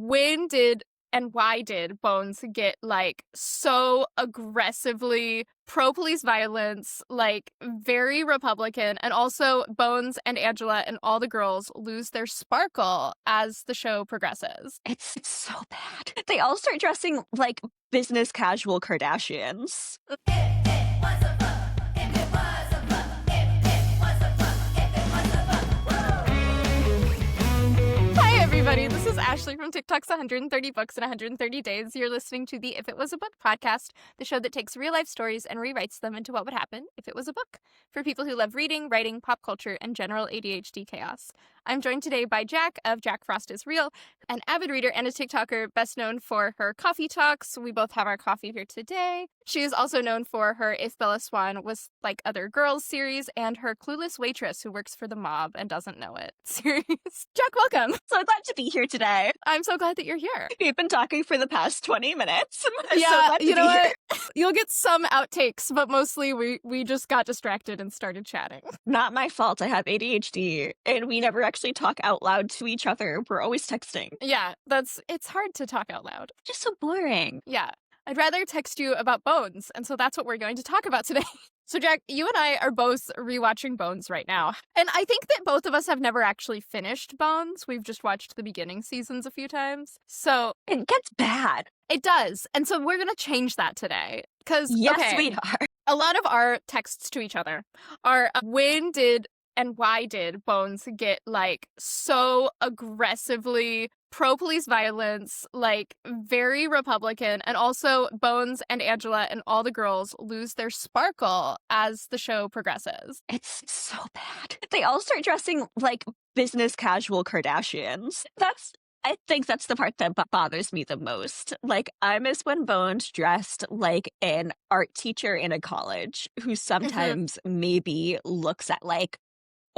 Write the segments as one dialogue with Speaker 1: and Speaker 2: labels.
Speaker 1: when did and why did Bones get, like, so aggressively pro-police violence, like, very Republican, and also Bones and Angela and all the girls lose their sparkle as the show progresses?
Speaker 2: It's so bad. They all start dressing like business casual Kardashians.
Speaker 1: Hi, everybody. This is Ashley from TikTok's 130 Books in 130 Days. You're listening to the If It Was a Book podcast, the show that takes real life stories and rewrites them into what would happen if it was a book, for people who love reading, writing, pop culture, and general ADHD chaos. I'm joined today by Jac of Jacfrostisreal, an avid reader and a TikToker best known for her coffee talks. We both have our coffee here today. She is also known for her If Bella Swan Was Like Other Girls series and her Clueless waitress who works for the mob and doesn't know it series. Jac, welcome.
Speaker 2: So glad to be here today.
Speaker 1: I'm so glad that you're here.
Speaker 2: We've been talking for the past 20 minutes. I'm
Speaker 1: Yeah,
Speaker 2: so glad to
Speaker 1: you know
Speaker 2: be here.
Speaker 1: what? You'll get some outtakes, but mostly we just got distracted and started chatting.
Speaker 2: Not my fault. I have ADHD, and we never actually talk out loud to each other. We're always texting.
Speaker 1: Yeah, it's hard to talk out loud.
Speaker 2: Just so boring.
Speaker 1: Yeah, I'd rather text you about Bones, and so that's what we're going to talk about today. So, Jac, you and I are both rewatching Bones right now. And I think that both of us have never actually finished Bones. We've just watched the beginning seasons a few times. So
Speaker 2: It gets bad.
Speaker 1: it does. And so we're going to change that today. Because,
Speaker 2: Yes,
Speaker 1: okay,
Speaker 2: we are.
Speaker 1: a lot of our texts to each other are when did and why did Bones get, like, so aggressively pro-police violence, like, very Republican, and also Bones and Angela and all the girls lose their sparkle as the show progresses?
Speaker 2: It's so bad. They all start dressing like business casual Kardashians. I think that's the part that bothers me the most. Like, I miss when Bones dressed like an art teacher in a college who sometimes maybe looks at like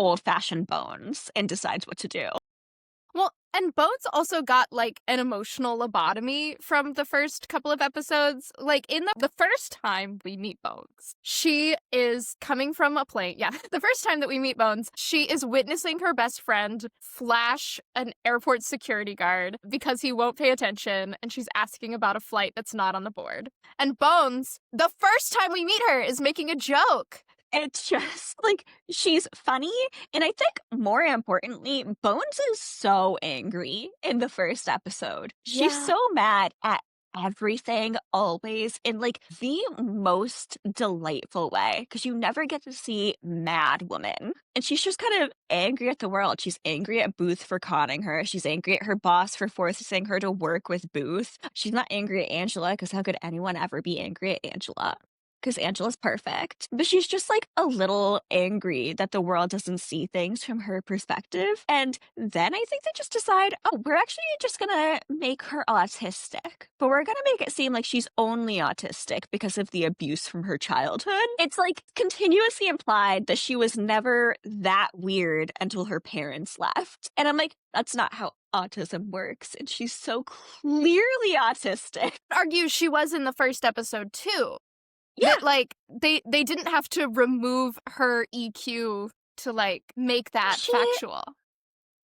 Speaker 2: old-fashioned Bones and decides what to do.
Speaker 1: Well, and Bones also got, like, an emotional lobotomy from the first couple of episodes. Like, in the first time we meet Bones, she is coming from a plane. Yeah, the first time that we meet Bones, she is witnessing her best friend flash an airport security guard because he won't pay attention, and she's asking about a flight that's not on the board. And Bones, the first time we meet her, is making a joke.
Speaker 2: It's just like she's funny. And I think more importantly, Bones is so angry in the first episode. She's
Speaker 1: Yeah.
Speaker 2: so mad at everything always in like the most delightful way because you never get to see mad woman. And she's just kind of angry at the world. She's angry at Booth for conning her. She's angry at her boss for forcing her to work with Booth. She's not angry at Angela because how could anyone ever be angry at Angela? Because Angela's perfect. But she's just like a little angry that the world doesn't see things from her perspective. And then I think they just decide, oh, we're actually just gonna make her autistic. But we're gonna make it seem like she's only autistic because of the abuse from her childhood. It's like continuously implied that she was never that weird until her parents left. And I'm like, that's not how autism works. And she's so clearly autistic.
Speaker 1: Argue she was in the first episode, too.
Speaker 2: Yeah.
Speaker 1: That, like, they didn't have to remove her EQ to, like, make that factual.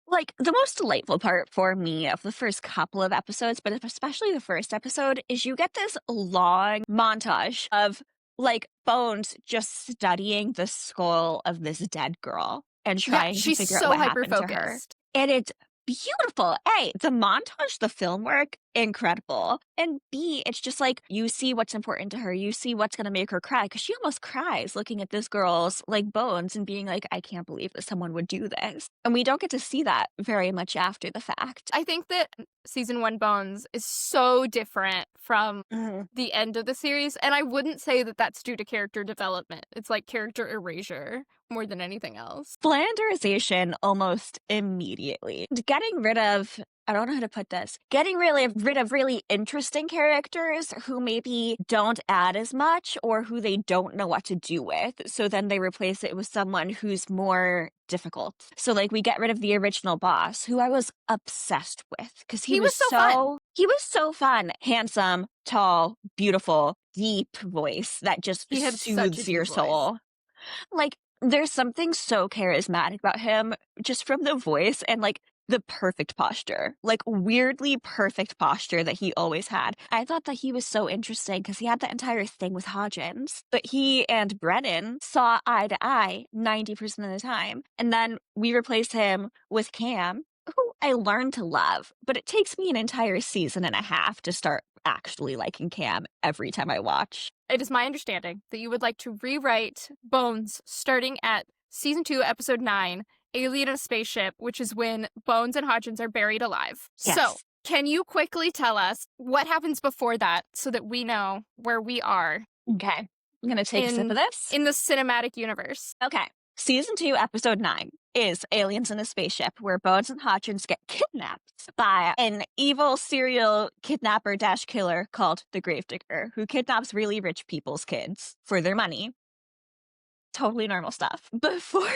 Speaker 2: Like, the most delightful part for me of the first couple of episodes, but especially the first episode, is you get this long montage of, like, Bones just studying the skull of this dead girl and trying to figure out what happened to her.
Speaker 1: hyper-focused.
Speaker 2: And it's beautiful. A, the montage, the film work, incredible. And B, it's just like you see what's important to her. You see what's going to make her cry because she almost cries looking at this girl's like bones and being like, I can't believe that someone would do this. And we don't get to see that very much after the fact.
Speaker 1: I think that season 1 Bones is so different from the end of the series, and I wouldn't say that that's due to character development. It's like character erasure more than anything else.
Speaker 2: Flanderization almost immediately. Getting rid of, I don't know how to put this, getting really rid of really interesting characters who maybe don't add as much or who they don't know what to do with. So then they replace it with someone who's more difficult. So like we get rid of the original boss, who I was obsessed with because he was so
Speaker 1: fun.
Speaker 2: He was so fun, handsome, tall, beautiful, deep voice that just
Speaker 1: He had such a
Speaker 2: soothes your
Speaker 1: deep voice.
Speaker 2: soul. Like there's something so charismatic about him just from the voice and like the perfect posture, like weirdly perfect posture that he always had. I thought that he was so interesting because he had that entire thing with Hodgins, but he and Brennan saw eye to eye 90% of the time. And then we replaced him with Cam, who I learned to love, but it takes me an entire season and a half to start actually liking Cam every time I watch.
Speaker 1: It is my understanding that you would like to rewrite Bones starting at season 2, episode 9, Alien in a Spaceship, which is when Bones and Hodgins are buried alive.
Speaker 2: Yes.
Speaker 1: So, can you quickly tell us what happens before that so that we know where we are?
Speaker 2: Okay. I'm going to take a sip of this.
Speaker 1: In the cinematic universe.
Speaker 2: Okay. Season 2, episode 9 is Aliens in a Spaceship, where Bones and Hodgins get kidnapped by an evil serial kidnapper-killer called the Gravedigger, who kidnaps really rich people's kids for their money. Totally normal stuff. Before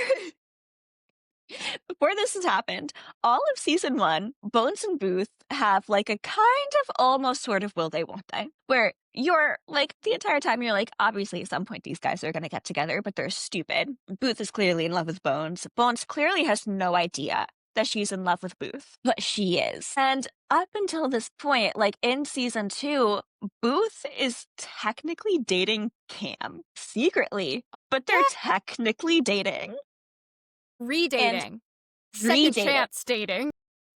Speaker 2: this has happened, all of season 1, Bones and Booth have like a kind of almost sort of will-they-wont-they, where you're like the entire time you're like, obviously at some point these guys are going to get together, but they're stupid. Booth is clearly in love with Bones. Bones clearly has no idea that she's in love with Booth, but she is. And up until this point, like in season 2, Booth is technically dating Cam secretly, but they're technically dating.
Speaker 1: Redating. Second chance dating.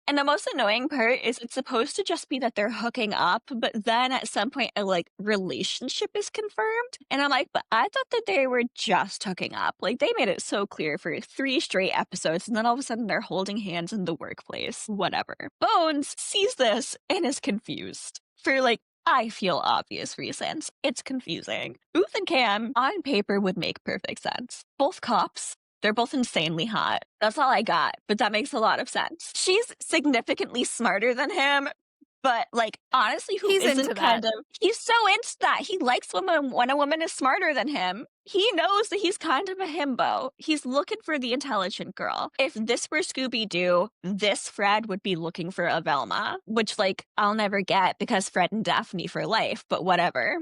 Speaker 2: And the most annoying part is it's supposed to just be that they're hooking up, but then at some point a like relationship is confirmed. And I'm like, but I thought that they were just hooking up. Like they made it so clear for 3 straight episodes, and then all of a sudden they're holding hands in the workplace. Whatever. Bones sees this and is confused for like, I feel obvious reasons. It's confusing. Booth and Cam on paper would make perfect sense. Both cops. They're both insanely hot. That's all I got, but that makes a lot of sense. She's significantly smarter than him, but like honestly,
Speaker 1: He's into that.
Speaker 2: He's so into that. He likes women when a woman is smarter than him. He knows that he's kind of a himbo. He's looking for the intelligent girl. If this were Scooby-Doo, this Fred would be looking for a Velma, which like I'll never get because Fred and Daphne for life, but whatever.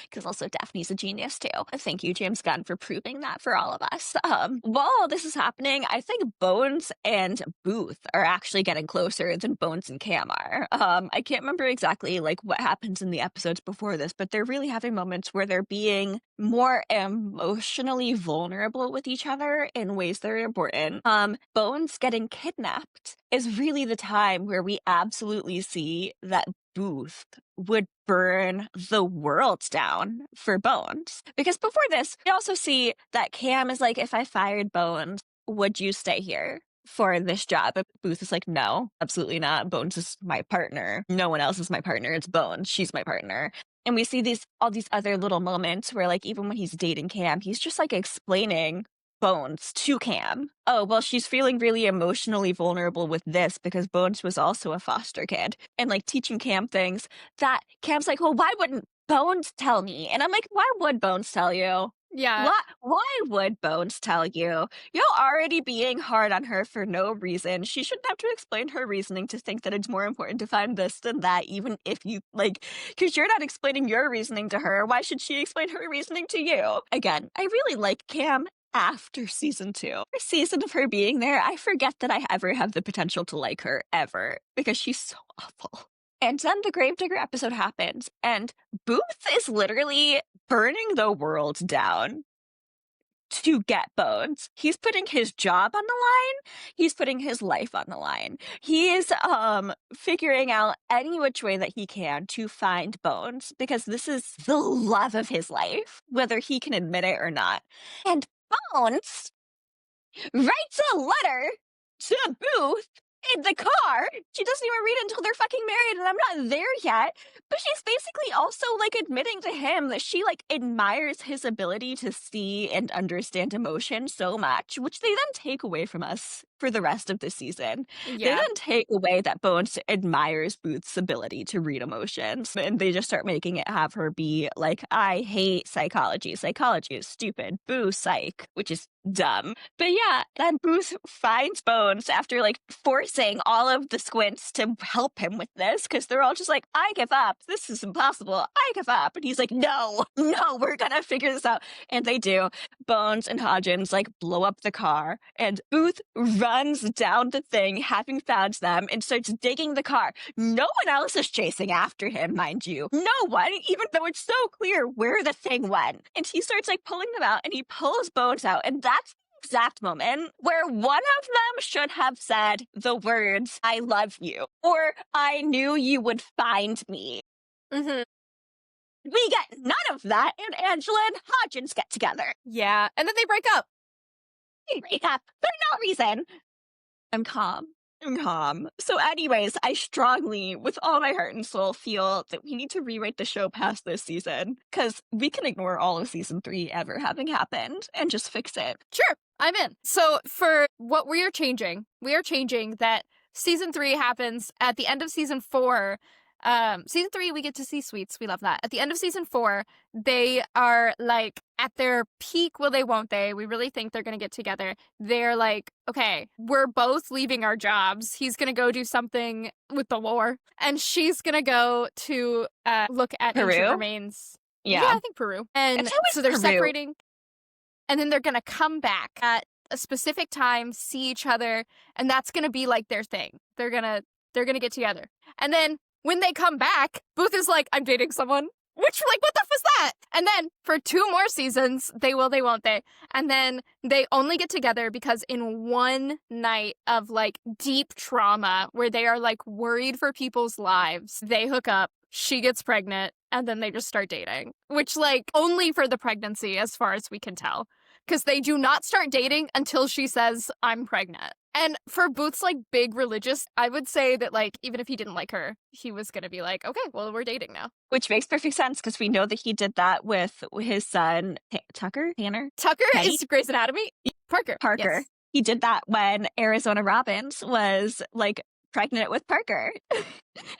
Speaker 2: Because also Daphne's a genius too. Thank you, James Gunn, for proving that for all of us. While this is happening, I think Bones and Booth are actually getting closer than Bones and Cam are. I can't remember exactly like what happens in the episodes before this, but they're really having moments where they're being more emotionally vulnerable with each other in ways that are important. Bones getting kidnapped is really the time where we absolutely see that Booth would burn the world down for Bones. Because before this, we also see that Cam is like, if I fired Bones, would you stay here for this job? But Booth is like, no, absolutely not. Bones is my partner. No one else is my partner. It's Bones. She's my partner. And we see all these other little moments where like even when he's dating Cam, he's just like explaining Bones to Cam. Oh, well, she's feeling really emotionally vulnerable with this because Bones was also a foster kid. And like teaching Cam things that Cam's like, well, why wouldn't Bones tell me? And I'm like, why would Bones tell you?
Speaker 1: Yeah.
Speaker 2: Why would Bones tell you? You're already being hard on her for no reason. She shouldn't have to explain her reasoning to think that it's more important to find this than that, even if you, like, because you're not explaining your reasoning to her. Why should she explain her reasoning to you? Again, I really like Cam after season 2. For season of her being there, I forget that I ever have the potential to like her, ever, because she's so awful. And then the Gravedigger episode happens, and Booth is literally burning the world down to get Bones. He's putting his job on the line. He's putting his life on the line. He is figuring out any which way that he can to find Bones, because this is the love of his life, whether he can admit it or not. And Bones writes a letter to Booth in the car. She doesn't even read it until they're fucking married, and I'm not there yet. But she's basically also like admitting to him that she like admires his ability to see and understand emotion so much, which they then take away from us for the rest of the season.
Speaker 1: Yeah.
Speaker 2: They then take away that Bones admires Booth's ability to read emotions, and they just start making it have her be like, I hate psychology. Psychology is stupid. Boo, psych, which is dumb. But yeah, then Booth finds Bones after like forcing all of the squints to help him with this, because they're all just like, I give up. This is impossible. I give up. And he's like, no, we're gonna figure this out. And they do. Bones and Hodgins like blow up the car, and Booth runs runs down the thing, having found them, and starts digging the car. No one else is chasing after him, mind you. No one, even though it's so clear where the thing went. And he starts like pulling them out, and he pulls Bones out, and that's the exact moment where one of them should have said the words, "I love you," or "I knew you would find me."
Speaker 1: Mm-hmm.
Speaker 2: We get none of that, and Angela and Hodgins get together.
Speaker 1: Yeah, and then they break up.
Speaker 2: They break up for no reason. I'm calm. So anyways, I strongly, with all my heart and soul, feel that we need to rewrite the show past this season, because we can ignore all of season 3 ever having happened and just fix it.
Speaker 1: Sure, I'm in. So for what we are changing that season 3 happens at the end of season 4. Season 3, we get to see Sweets. We love that. At the end of season 4, they are like at their peak will-they-wont-they. We really think they're going to get together. They're like, okay, we're both leaving our jobs. He's going to go do something with the war. And she's going to go to look at
Speaker 2: Peru?
Speaker 1: ancient remains.
Speaker 2: Yeah,
Speaker 1: I think Peru. And so they're
Speaker 2: Peru.
Speaker 1: separating. And then they're going to come back at a specific time, see each other. And that's going to be like their thing. They're going to get together. And then when they come back, Booth is like, I'm dating someone. Which, like, what the f was that? And then for 2 more seasons, they. And then they only get together because in one night of, like, deep trauma where they are, like, worried for people's lives, they hook up, she gets pregnant, and then they just start dating. Which, like, only for the pregnancy, as far as we can tell. Because they do not start dating until she says, I'm pregnant. And for Booth's, like, big religious, I would say that, like, even if he didn't like her, he was going to be like, okay, well, we're dating now.
Speaker 2: Which makes perfect sense, because we know that he did that with his son, Tucker?
Speaker 1: Tucker is Grey's Anatomy? Parker. Yes.
Speaker 2: He did that when Arizona Robbins was, like, pregnant with Parker.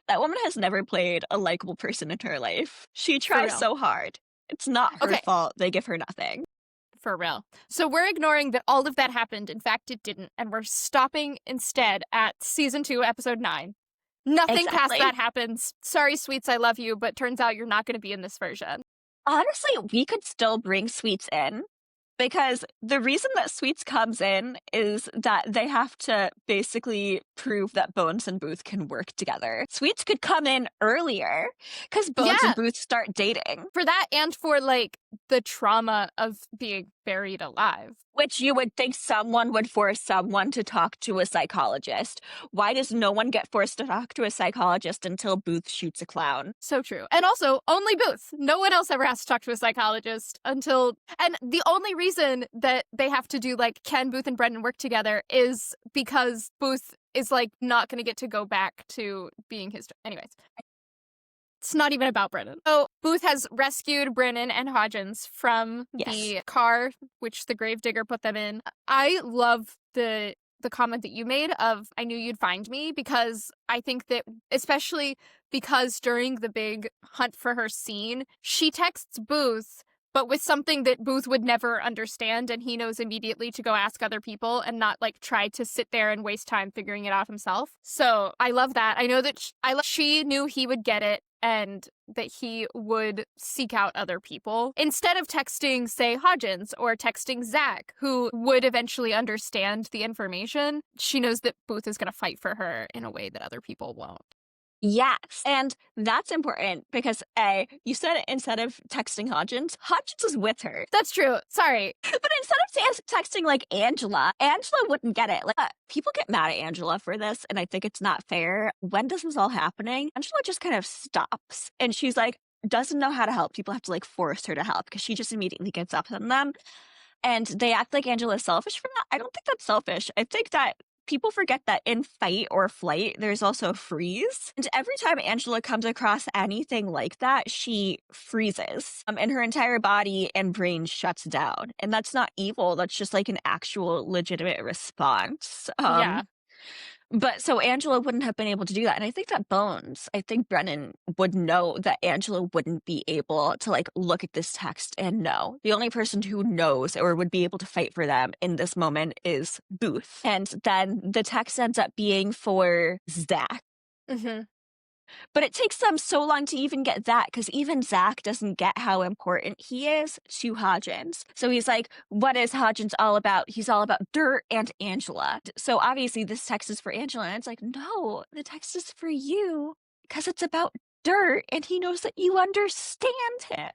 Speaker 2: That woman has never played a likable person in her life. She tries so hard. It's not her fault. They give her nothing.
Speaker 1: For real. So we're ignoring that all of that happened. In fact, it didn't. And we're stopping instead at season 2, episode 9. Nothing past that happens. Sorry, Sweets, I love you, but turns out you're not going to be in this version.
Speaker 2: Honestly, we could still bring Sweets in, because the reason that Sweets comes in is that they have to basically prove that Bones and Booth can work together. Sweets could come in earlier, because Bones and Booth start dating.
Speaker 1: For that, and for, like, the trauma of being buried alive.
Speaker 2: Which you would think someone would force someone to talk to a psychologist. Why does no one get forced to talk to a psychologist until Booth shoots a clown?
Speaker 1: So true. And also, only Booth. No one else ever has to talk to a psychologist until... And the only reason that they have to do, like, can Booth and Brennan work together is because Booth is, like, not going to get to go back to being his... Anyways. It's not even about Brennan. So Booth has rescued Brennan and Hodgins from the car, which the gravedigger put them in. I love the comment that you made of, I knew you'd find me, because I think that, especially because during the big hunt for her scene, she texts Booth, but with something that Booth would never understand, and he knows immediately to go ask other people and not, like, try to sit there and waste time figuring it out himself. So I love that. I know that she knew he would get it, and that he would seek out other people. Instead of texting, say, Hodgins or texting Zac, who would eventually understand the information, she knows that Booth is going to fight for her in a way that other people won't.
Speaker 2: Yes, and that's important because, you said instead of texting Hodgins is with her.
Speaker 1: That's true. Sorry.
Speaker 2: But instead of texting, like, Angela wouldn't get it. Like, people get mad at Angela for this, and I think it's not fair. When this is all happening, Angela just kind of stops, and she's, like, doesn't know how to help. People have to, like, force her to help because she just immediately gives up on them. And they act like Angela's selfish for that. I don't think that's selfish. I think that people forget that in fight or flight, there's also freeze. And every time Angela comes across anything like that, she freezes. And her entire body and brain shuts down. And that's not evil. That's just, like, an actual legitimate response. But so Angela wouldn't have been able to do that. And I think that Brennan would know that Angela wouldn't be able to, like, look at this text and know. The only person who knows or would be able to fight for them in this moment is Booth. And then the text ends up being for Zac.
Speaker 1: Mm-hmm.
Speaker 2: But it takes them so long to even get that, because even Jac doesn't get how important he is to Hodgins. So he's like, what is Hodgins all about? He's all about dirt and Angela. So obviously this text is for Angela. And it's like, no, the text is for you because it's about dirt and he knows that you understand him.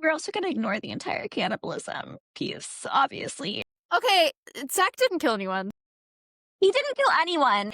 Speaker 2: We're also going to ignore the entire cannibalism piece, obviously.
Speaker 1: Okay, Jac didn't kill anyone.
Speaker 2: He didn't kill anyone.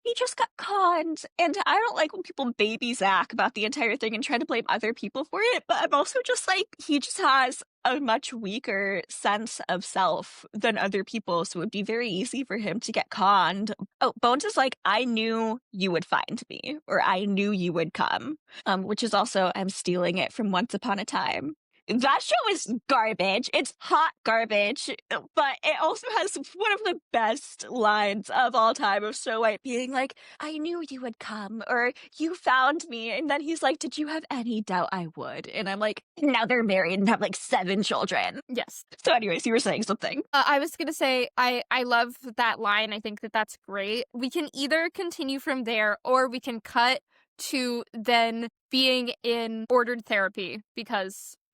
Speaker 2: He just got conned. And I don't like when people baby Jac about the entire thing and try to blame other people for it. But I'm also just like, he just has a much weaker sense of self than other people. So it would be very easy for him to get conned. Oh, Bones is like, I knew you would find me, or I knew you would come. Which is also, I'm stealing it from Once Upon a Time. That show is garbage. It's hot garbage, but it also has one of the best lines of all time of Snow White being like, I knew you would come, or you found me. And then he's like, did you have any doubt I would? And I'm like, now they're married and have like 7 children.
Speaker 1: Yes.
Speaker 2: So anyways, you were saying something.
Speaker 1: I was going to say, I love that line. I think that that's great. We can either continue from there or we can cut to then being in ordered therapy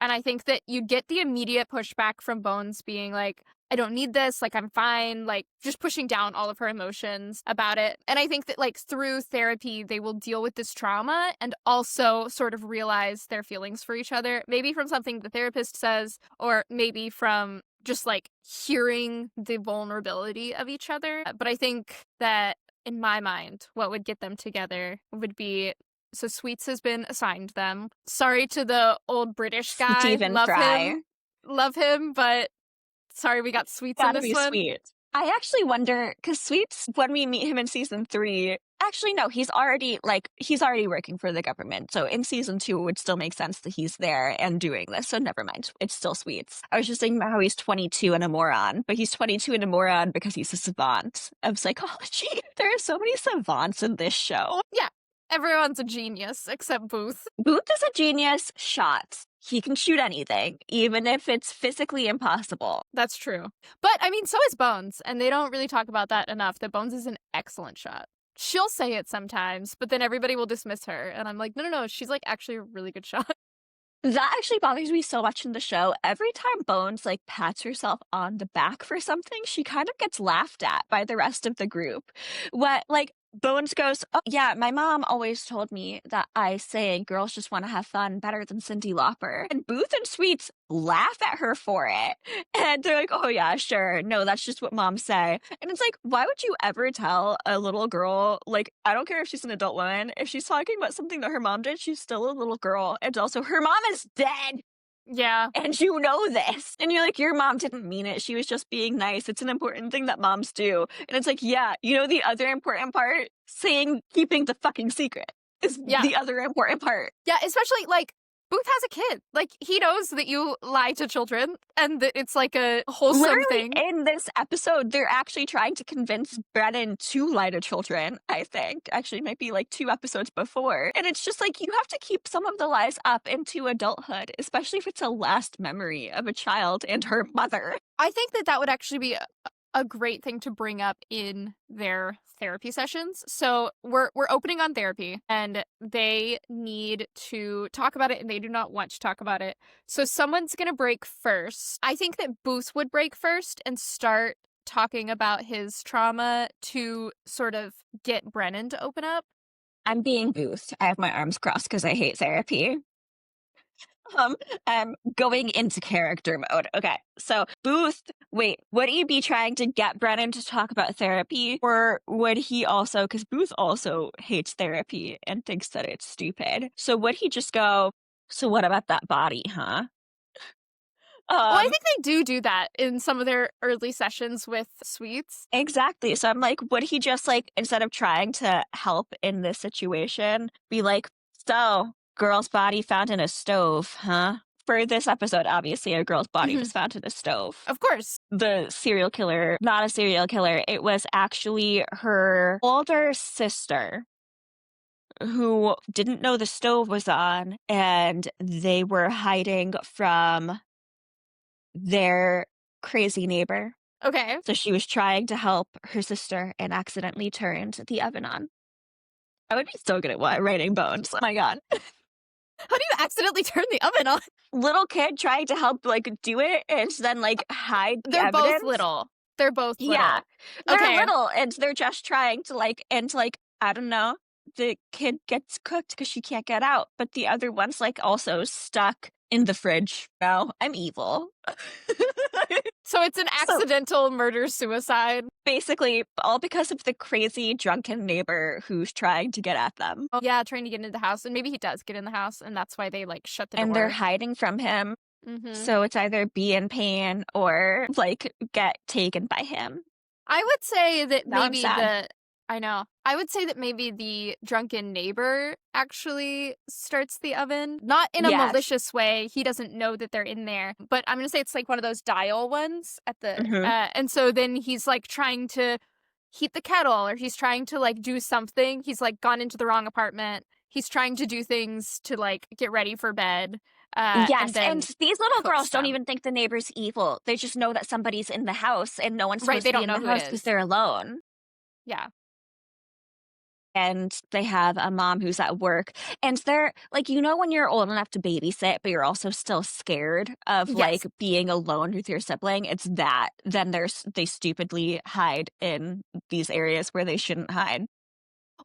Speaker 1: and I think that you get the immediate pushback from Bones being like, I don't need this, like, I'm fine, like, just pushing down all of her emotions about it. And I think that, like, through therapy, they will deal with this trauma and also sort of realize their feelings for each other, maybe from something the therapist says, or maybe from just, like, hearing the vulnerability of each other. But I think that, in my mind, what would get them together would be, so Sweets has been assigned them. Sorry to the old British guy.
Speaker 2: Stephen Fry.
Speaker 1: Love him, but sorry we got Sweets in this one.
Speaker 2: Sweet. I actually wonder, because Sweets, when we meet him in season 3, actually no, he's already working for the government. So in season 2, it would still make sense that he's there and doing this. So never mind, it's still Sweets. I was just thinking about how he's 22 and a moron, but he's 22 and a moron because he's a savant of psychology. There are so many savants in this show.
Speaker 1: Yeah. Everyone's a genius, except Booth.
Speaker 2: Booth is a genius shot. He can shoot anything, even if it's physically impossible.
Speaker 1: That's true. But, I mean, so is Bones, and they don't really talk about that enough, that Bones is an excellent shot. She'll say it sometimes, but then everybody will dismiss her, and I'm like, no, she's, like, actually a really good shot.
Speaker 2: That actually bothers me so much in the show. Every time Bones, like, pats herself on the back for something, she kind of gets laughed at by the rest of the group. Bones goes, oh, yeah, my mom always told me that I say girls just want to have fun better than Cyndi Lauper. And Booth and Sweets laugh at her for it. And they're like, oh, yeah, sure. No, that's just what moms say. And it's like, why would you ever tell a little girl, like, I don't care if she's an adult woman, if she's talking about something that her mom did, she's still a little girl. And also, her mom is dead.
Speaker 1: Yeah.
Speaker 2: And you know this. And you're like, your mom didn't mean it. She was just being nice. It's an important thing that moms do. And it's like, yeah, you know the other important part? Keeping the fucking secret is the other important part.
Speaker 1: Yeah, especially, like, Booth has a kid. Like, he knows that you lie to children and that it's like a wholesome thing.
Speaker 2: In this episode, they're actually trying to convince Brennan to lie to children, I think. Actually, it might be like 2 episodes before. And it's just like, you have to keep some of the lies up into adulthood, especially if it's a last memory of a child and her mother.
Speaker 1: I think that would actually be a great thing to bring up in their therapy sessions. So we're opening on therapy and they need to talk about it and they do not want to talk about it. So someone's going to break first. I think that Booth would break first and start talking about his trauma to sort of get Brennan to open up.
Speaker 2: I'm being Booth. I have my arms crossed because I hate therapy. I'm going into character mode. Okay, so Booth, wait, would he be trying to get Brennan to talk about therapy? Or would he also, because Booth also hates therapy and thinks that it's stupid. So would he just go, so what about that body, huh?
Speaker 1: Well, I think they do that in some of their early sessions with Sweets.
Speaker 2: Exactly. So I'm like, would he just, like, instead of trying to help in this situation, be like, so, girl's body found in a stove, huh? For this episode, obviously, a girl's body was found in a stove.
Speaker 1: Of course.
Speaker 2: The serial killer, not a serial killer, it was actually her older sister who didn't know the stove was on, and they were hiding from their crazy neighbor.
Speaker 1: Okay.
Speaker 2: So she was trying to help her sister and accidentally turned the oven on. I would be so good at writing bones. Oh my God.
Speaker 1: How do you accidentally turn the oven on?
Speaker 2: Little kid trying to help, like, do it and then, like, hide the
Speaker 1: They're both
Speaker 2: evidence.
Speaker 1: little. They're both
Speaker 2: Yeah.
Speaker 1: little.
Speaker 2: They're
Speaker 1: Okay.
Speaker 2: little, and they're just trying to, like and, like, I don't know, the kid gets cooked because she can't get out, but the other one's, like, also stuck in the fridge. No, I'm evil.
Speaker 1: So it's an
Speaker 2: So,
Speaker 1: accidental murder-suicide.
Speaker 2: basically, all because of the crazy drunken neighbor who's trying to get at them,
Speaker 1: Oh, yeah, trying to get into the house, and maybe he does get in the house, and that's why they, like, shut the
Speaker 2: and they're
Speaker 1: door.
Speaker 2: hiding from him,
Speaker 1: Mhm.
Speaker 2: so it's either be in pain or, like, get taken by him.
Speaker 1: I would say that
Speaker 2: Now I'm
Speaker 1: maybe
Speaker 2: sad.
Speaker 1: I know. I would say that maybe the drunken neighbor actually starts the oven. Not in a
Speaker 2: Yes.
Speaker 1: malicious way. He doesn't know that they're in there. But I'm gonna say it's like one of those dial ones at the
Speaker 2: Mhm.
Speaker 1: and so then he's like trying to heat the kettle, or he's trying to like do something. He's like gone into the wrong apartment. He's trying to do things to like get ready for bed. And
Speaker 2: Yes, and
Speaker 1: then
Speaker 2: these little
Speaker 1: cooks
Speaker 2: girls don't
Speaker 1: them.
Speaker 2: even think the neighbor's evil. They just know that somebody's in the house, and no one's
Speaker 1: Right,
Speaker 2: supposed
Speaker 1: they
Speaker 2: to be
Speaker 1: don't
Speaker 2: in
Speaker 1: know
Speaker 2: the
Speaker 1: who it
Speaker 2: house because
Speaker 1: is.
Speaker 2: they're alone.
Speaker 1: Yeah.
Speaker 2: And they have a mom who's at work, and they're like, you know, when you're old enough to babysit, but you're also still scared of
Speaker 1: Yes.
Speaker 2: like being alone with your sibling. It's that. Then they stupidly hide in these areas where they shouldn't hide.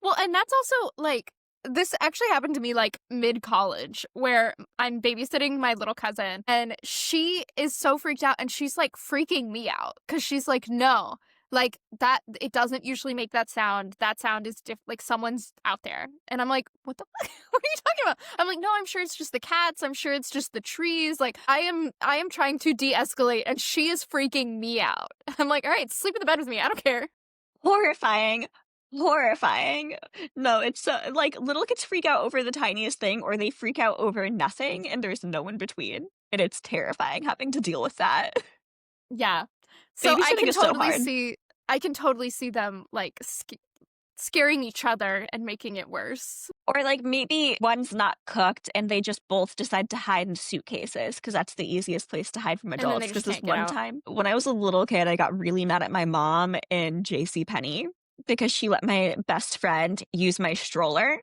Speaker 1: Well, and that's also like this actually happened to me like mid college where I'm babysitting my little cousin and she is so freaked out and she's like freaking me out because she's like, no, like that, it doesn't usually make that sound. That sound is like someone's out there. And I'm like, what the fuck? What are you talking about? I'm like, no, I'm sure it's just the cats. I'm sure it's just the trees. Like I am trying to de-escalate and she is freaking me out. I'm like, all right, sleep in the bed with me. I don't care.
Speaker 2: Horrifying. Horrifying. No, it's like little kids freak out over the tiniest thing or they freak out over nothing and there's no in between. And it's terrifying having to deal with that.
Speaker 1: Yeah. So
Speaker 2: Babysitting is so hard.
Speaker 1: I can totally see them like scaring each other and making it worse.
Speaker 2: Or like maybe one's not cooked and they just both decide to hide in suitcases because that's the easiest place to hide from
Speaker 1: And then they
Speaker 2: adults. Because
Speaker 1: just
Speaker 2: this
Speaker 1: can't get
Speaker 2: one
Speaker 1: out.
Speaker 2: time when I was a little kid, I got really mad at my mom in J.C. Penney because she let my best friend use my stroller.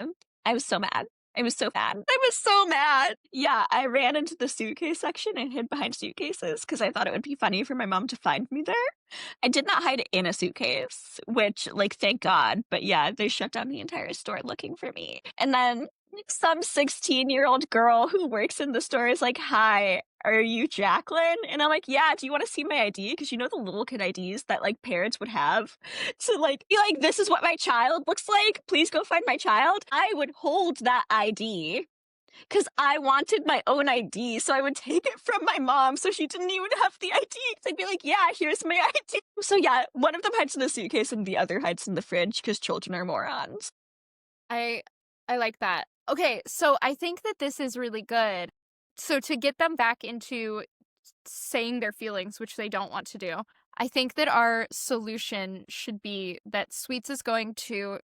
Speaker 2: I was so mad. I was so mad. I was so mad. Yeah, I ran into the suitcase section and hid behind suitcases because I thought it would be funny for my mom to find me there. I did not hide in a suitcase, which, like, thank God. But yeah, they shut down the entire store looking for me. And then some 16-year-old girl who works in the store is like, "Hi, are you Jacqueline?" And I'm like, "Yeah, do you want to see my ID?" Because you know the little kid IDs that like parents would have to like be like, "This is what my child looks like. Please go find my child." I would hold that ID because I wanted my own ID, so I would take it from my mom so she didn't even have the ID. Because I'd be like, yeah, here's my ID. So yeah, one of them hides in the suitcase and the other hides in the fridge because children are morons.
Speaker 1: I I like that. Okay, so I think that this is really good. So to get them back into saying their feelings, which they don't want to do, I think that our solution should be that Sweets is going to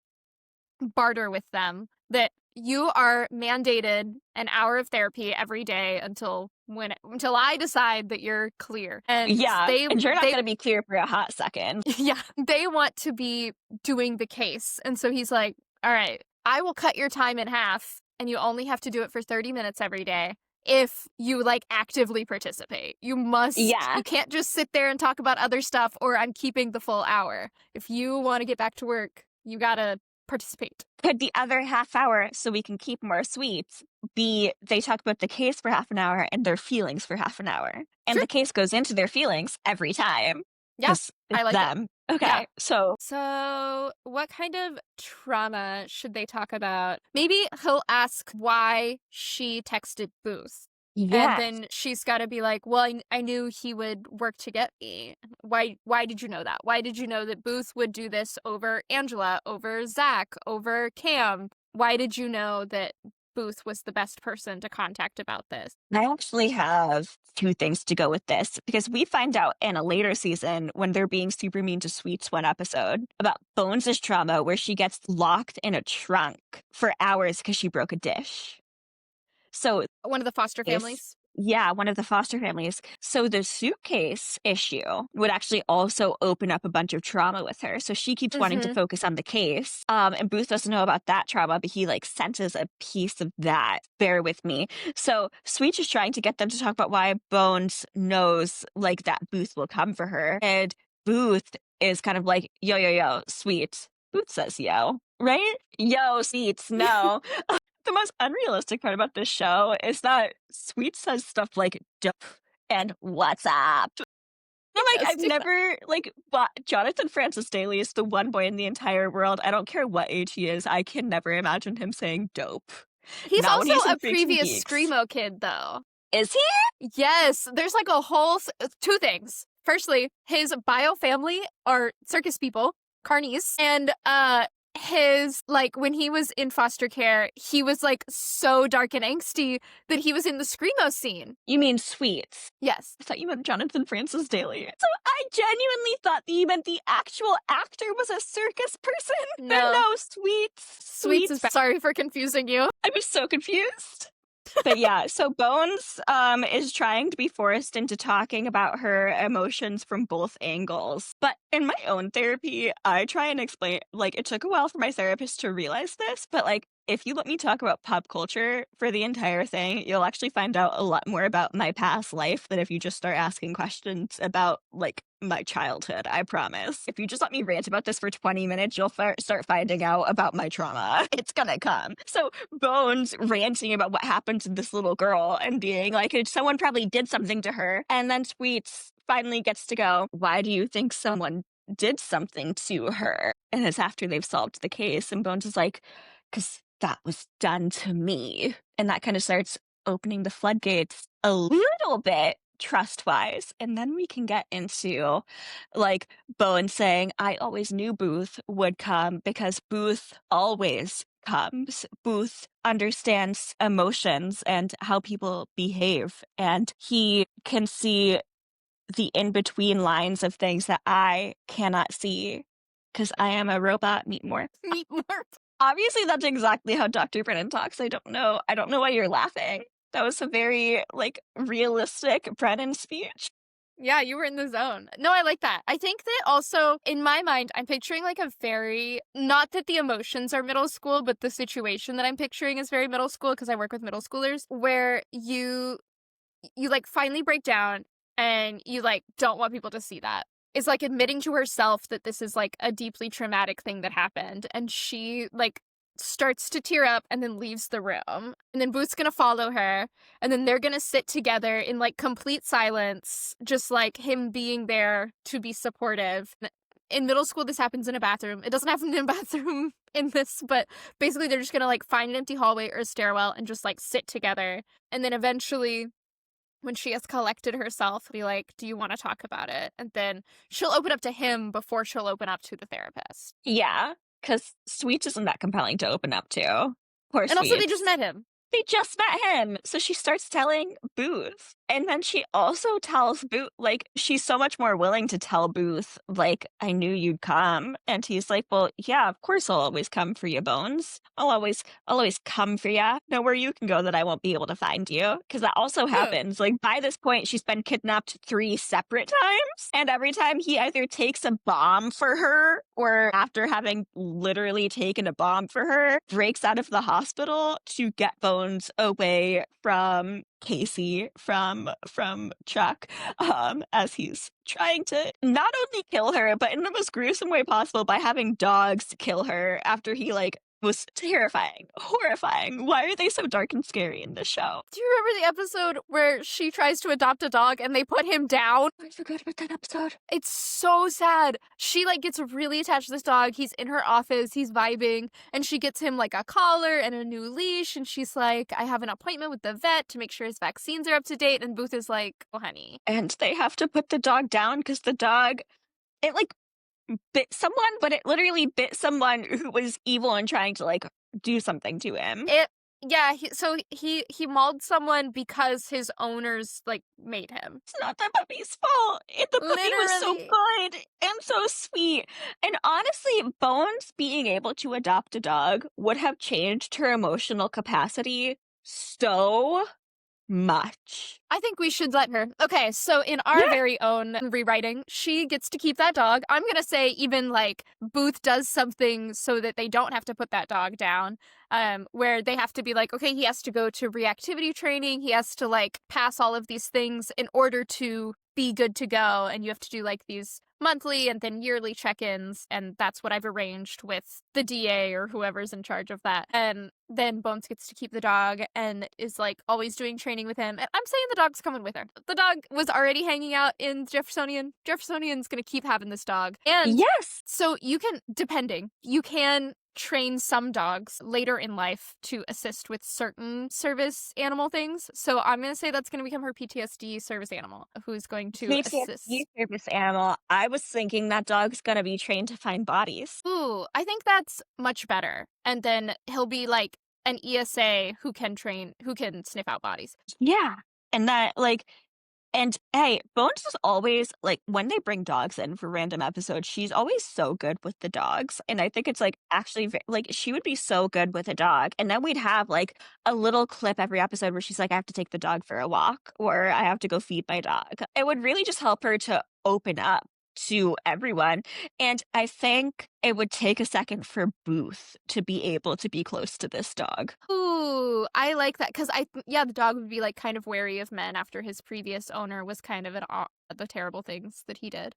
Speaker 1: barter with them that you are mandated an hour of therapy every day until I decide that you're clear. And
Speaker 2: Yeah, and you're not
Speaker 1: they
Speaker 2: going to be clear for a hot second.
Speaker 1: yeah, they want to be doing the case. And so he's like, "All right, I will cut your time in half and you only have to do it for 30 minutes every day." If you like actively participate,
Speaker 2: Yeah.
Speaker 1: you can't just sit there and talk about other stuff, or I'm keeping the full hour. If you want to get back to work, you gotta participate.
Speaker 2: Could the other half hour, so we can keep more sweets, be they talk about the case for half an hour and their feelings for half an hour? And
Speaker 1: Sure.
Speaker 2: the case goes into their feelings every time.
Speaker 1: Yeah,
Speaker 2: Because
Speaker 1: I
Speaker 2: it's
Speaker 1: like it.
Speaker 2: them. Okay,
Speaker 1: Yeah.
Speaker 2: so
Speaker 1: So, what kind of trauma should they talk about? Maybe he'll ask why she texted Booth. And
Speaker 2: yes.
Speaker 1: then she's got to be like, "Well, I knew he would work to get me. Why did you know that? Why did you know that Booth would do this over Angela, over Zach, over Cam? Why did you know that Booth was the best person to contact about this?"
Speaker 2: I actually have two things to go with this because we find out in a later season when they're being super mean to Sweets one episode about Bones' trauma where she gets locked in a trunk for hours because she broke a dish. So
Speaker 1: One of the foster
Speaker 2: is
Speaker 1: families.
Speaker 2: Yeah, one of the foster families. So the suitcase issue would actually also open up a bunch of trauma with her. So she keeps wanting to focus on the case. And Booth doesn't know about that trauma, but he like senses a piece of that. Bear with me. So Sweet is trying to get them to talk about why Bones knows like that Booth will come for her. And Booth is kind of like, yo, yo, yo, Sweet. Booth says yo, right? Yo, Sweet, no. The most unrealistic part about this show is that Sweet says stuff like "dope" and "what's up." I'm like,
Speaker 1: does
Speaker 2: I've
Speaker 1: do that.
Speaker 2: never but Jonathan Francis Daly is the one boy in the entire world. I don't care what age he is. I can never imagine him saying "dope."
Speaker 1: He's
Speaker 2: Not when
Speaker 1: also
Speaker 2: he's in
Speaker 1: a
Speaker 2: Freaks and
Speaker 1: previous
Speaker 2: Geeks.
Speaker 1: Screamo kid, though.
Speaker 2: Is he?
Speaker 1: Yes, there's like a whole two things. Firstly, his bio family are circus people, carnies, and his like when he was in foster care, he was like so dark and angsty that he was in the Screamo scene.
Speaker 2: You mean Sweets?
Speaker 1: Yes.
Speaker 2: I thought you meant Jonathan Francis Daly. So I genuinely thought that you meant the actual actor was a circus person.
Speaker 1: No.
Speaker 2: But no, Sweets.
Speaker 1: Sweets is sorry for confusing you.
Speaker 2: I was so confused. But yeah, so Bones is trying to be forced into talking about her emotions from both angles. But in my own therapy, I try and explain, like, it took a while for my therapist to realize this, but like, if you let me talk about pop culture for the entire thing, you'll actually find out a lot more about my past life than if you just start asking questions about, like, my childhood, I promise. If you just let me rant about this for 20 minutes, you'll start finding out about my trauma. It's gonna come. So Bones ranting about what happened to this little girl and being like, someone probably did something to her. And then Sweets finally gets to go, why do you think someone did something to her? And it's after they've solved the case. And Bones is like, because that was done to me. And that kind of starts opening the floodgates a little bit trust-wise. And then we can get into like Bowen saying, I always knew Booth would come because Booth always comes. Booth understands emotions and how people behave. And he can see the in-between lines of things that I cannot see because I am a robot. Meet more.
Speaker 1: Meet more.
Speaker 2: Obviously, that's exactly how Dr. Brennan talks. I don't know why you're laughing. That was a very, like, realistic Brennan speech.
Speaker 1: Yeah, you were in the zone. No, I like that. I think that also, in my mind, I'm picturing like a very, not that the emotions are middle school, but the situation that I'm picturing is very middle school because I work with middle schoolers, where you like finally break down and you like don't want people to see that. It's like admitting to herself that this is like a deeply traumatic thing that happened, and she like starts to tear up and then leaves the room. And then Booth's gonna follow her, and then they're gonna sit together in like complete silence, just like him being there to be supportive. In middle school, this happens in a bathroom. It doesn't happen in a bathroom in this, but basically they're just gonna like find an empty hallway or a stairwell and just like sit together. And then eventually, when she has collected herself, be like, do you want to talk about it? And then she'll open up to him before she'll open up to the therapist.
Speaker 2: Yeah, because Sweet isn't that compelling to open up to. Poor
Speaker 1: And also, they
Speaker 2: Sweets.
Speaker 1: just met him.
Speaker 2: They just met him. So she starts telling Booth. And then she also tells Booth, like, she's so much more willing to tell Booth, like, I knew you'd come. And he's like, well, yeah, of course I'll always come for you, Bones. I'll always come for you. Know where you can go that I won't be able to find you. Because that also happens. Like, by this point, she's been kidnapped 3 separate times. And every time he either takes a bomb for her or after having literally taken a bomb for her, breaks out of the hospital to get Bones away from Casey, from Chuck, as he's trying to not only kill her, but in the most gruesome way possible by having dogs kill her after he, like, was terrifying, horrifying. Why are they so dark and scary in this show?
Speaker 1: Do you remember the episode where she tries to adopt a dog and they put him down?
Speaker 2: I forgot about that episode.
Speaker 1: It's so sad. She like gets really attached to this dog. He's in her office, he's vibing, and she gets him like a collar and a new leash, and she's like, I have an appointment with the vet to make sure his vaccines are up to date, and Booth is like, oh honey.
Speaker 2: And they have to put the dog down because the dog, it like bit someone, but it literally bit someone who was evil and trying to like do something to him.
Speaker 1: He mauled someone because his owners like made him.
Speaker 2: It's not the puppy's fault. The puppy was so good and so sweet. And honestly, Bones being able to adopt a dog would have changed her emotional capacity so much.
Speaker 1: I think we should let her. Okay, so in our
Speaker 2: Yeah.
Speaker 1: very own rewriting, she gets to keep that dog. I'm gonna say even like Booth does something so that they don't have to put that dog down, where they have to be like, okay, he has to go to reactivity training, he has to like pass all of these things in order to be good to go, and you have to do like these monthly and then yearly check-ins, and that's what I've arranged with the DA or whoever's in charge of that. And then Bones gets to keep the dog and is like always doing training with him. And I'm saying the dog's coming with her. The dog was already hanging out in Jeffersonian. Jeffersonian's gonna keep having this dog. And
Speaker 2: Yes.
Speaker 1: so you can train some dogs later in life to assist with certain service animal things. So I'm going to say that's going to become her PTSD service animal who's going to assist.
Speaker 2: PTSD service animal. I was thinking that dog's gonna be trained to find bodies.
Speaker 1: Ooh, I think that's much better. And then he'll be like an ESA who can sniff out bodies.
Speaker 2: Yeah. And that, like, and hey, Bones is always like, when they bring dogs in for random episodes, she's always so good with the dogs. And I think it's like actually like she would be so good with a dog. And then we'd have like a little clip every episode where she's like, I have to take the dog for a walk or I have to go feed my dog. It would really just help her to open up to everyone. And I think it would take a second for Booth to be able to be close to this dog.
Speaker 1: Ooh, I like that because the dog would be like kind of wary of men after his previous owner was kind of the terrible things that he did.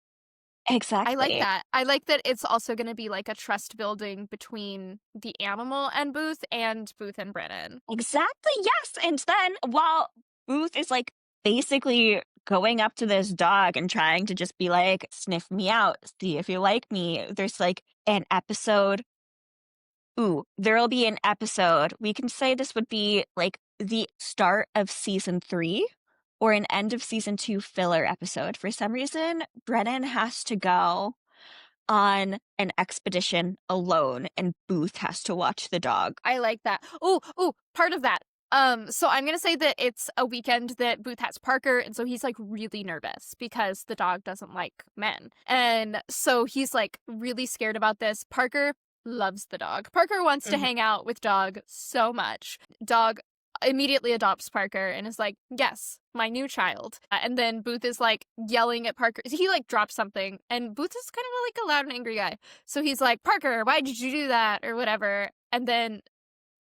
Speaker 2: Exactly.
Speaker 1: I like that. I like that it's also going to be like a trust building between the animal and Booth and Brennan.
Speaker 2: Exactly, yes. And then while Booth is like basically going up to this dog and trying to just be like, sniff me out, see if you like me, there's like an episode. Ooh, there'll be an episode. We can say this would be like the start of season 3 or an end of season 2 filler episode. For some reason, Brennan has to go on an expedition alone and Booth has to watch the dog.
Speaker 1: I like that. Oh, part of that. So I'm gonna say that it's a weekend that Booth has Parker, and so he's like really nervous because the dog doesn't like men. And so he's like really scared about this. Parker loves the dog. Parker wants to hang out with dog so much. Dog immediately adopts Parker and is like, yes, my new child. And then Booth is like yelling at Parker. He like drops something and Booth is kind of like a loud and angry guy. So he's like, Parker, why did you do that? Or whatever. And then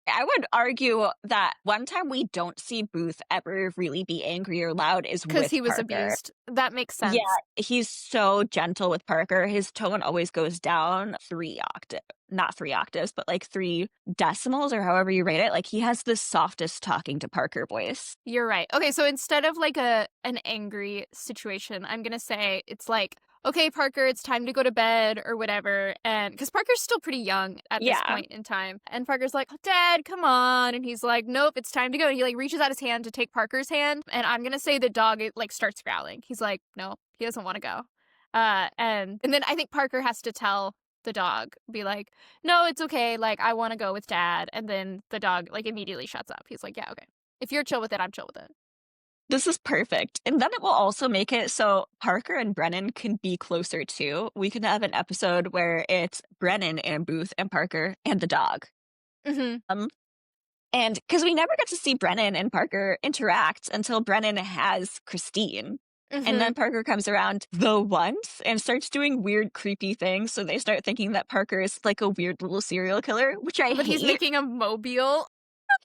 Speaker 2: I would argue that one time we don't see Booth ever really be angry or loud is
Speaker 1: because
Speaker 2: with
Speaker 1: he was
Speaker 2: Parker.
Speaker 1: abused. That makes sense.
Speaker 2: Yeah, he's so gentle with Parker. His tone always goes down 3 octaves. Not 3 octaves, but like 3 decimals or however you rate it. Like he has the softest talking to Parker voice.
Speaker 1: You're right. Okay, so instead of like an angry situation, I'm gonna say it's like, okay, Parker, it's time to go to bed or whatever. And because Parker's still pretty young at this point in time. And Parker's like, Dad, come on. And he's like, nope, it's time to go. And he like reaches out his hand to take Parker's hand. And I'm going to say the dog like starts growling. He's like, no, he doesn't want to go. And then I think Parker has to tell the dog, be like, no, it's okay. Like, I want to go with Dad. And then the dog like immediately shuts up. He's like, yeah, okay. If you're chill with it, I'm chill with it.
Speaker 2: This is perfect. And then it will also make it so Parker and Brennan can be closer too. We can have an episode where it's Brennan and Booth and Parker and the dog.
Speaker 1: Mm-hmm.
Speaker 2: And because we never get to see Brennan and Parker interact until Brennan has Christine.
Speaker 1: Mm-hmm.
Speaker 2: And then Parker comes around the once and starts doing weird, creepy things. So they start thinking that Parker is like a weird little serial killer, which I hate.
Speaker 1: But he's making a mobile.